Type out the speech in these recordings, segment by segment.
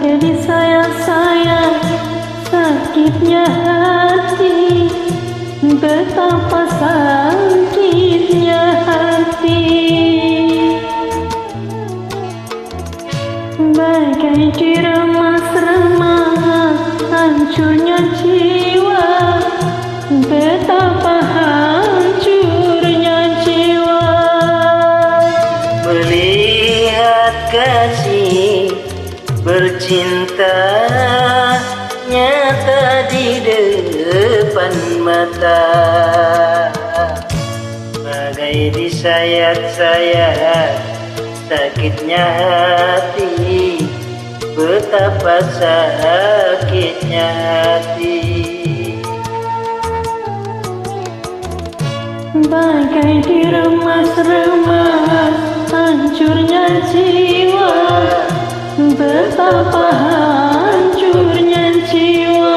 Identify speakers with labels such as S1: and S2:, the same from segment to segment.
S1: Jadi sayang-sayang sakitnya hati, betapa sakitnya hati. Bagai diremas-remas hancurnya jiwa, betapa hancurnya jiwa.
S2: Melihat kasih bercinta nyata di depan mata, bagai disayat-sayat sakitnya hati, betapa sakitnya hati.
S1: Bagai diremas-remas hancurnya jiwa, betapa hancurnya jiwa.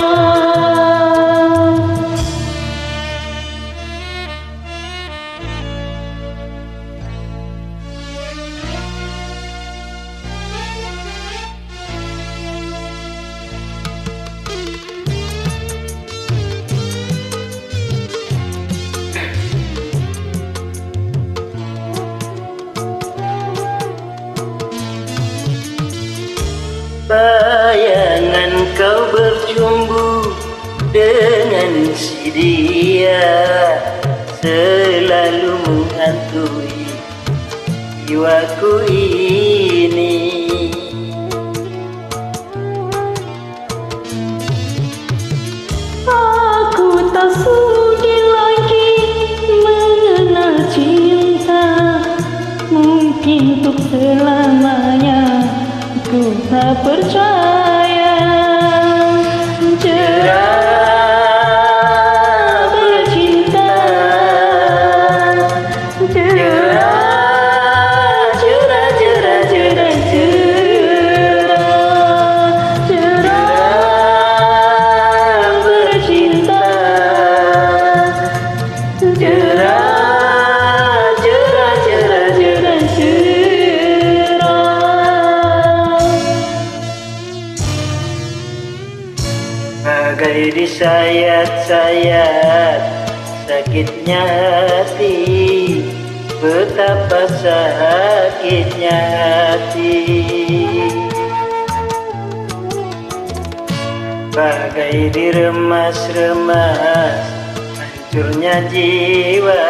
S2: Bayangan kau berjumbu dengan si dia, selalu menghantui jiwaku ini.
S1: Aku tak sudi lagi mengenal cinta, mungkin untuk selamanya ku tak percaya. Jerah bercinta, jerah, jerah, jerah, jerah, jerah, jerah bercinta, jerah, jerah, jerah, jerah, jerah.
S2: Bagai disayat-sayat sakitnya hati, betapa sakitnya hati. Bagai diremas-remas hancurnya jiwa,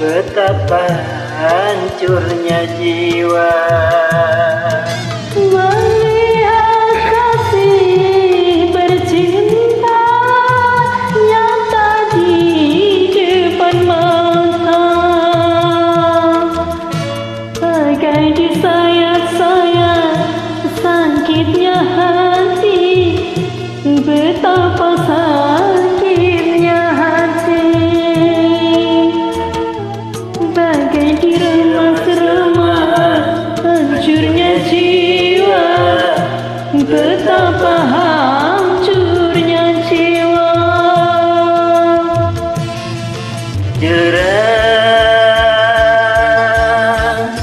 S2: betapa hancurnya jiwa.
S1: Melihat kasih bercinta nyata di depan mata, bagai disayat-sayat sakitnya hati, betapa sakitnya hati. Bagai diremas-remas hancurnya jiwa, betapa hancurnya jiwa.
S2: Jerah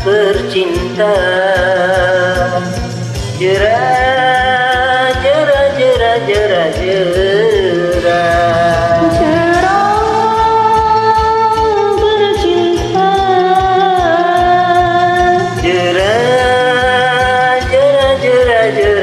S2: bercinta, jerah, jerah, jerah, jerah, jerah.
S1: Jerah bercinta,
S2: Jerah, jerah, jerah, jerah.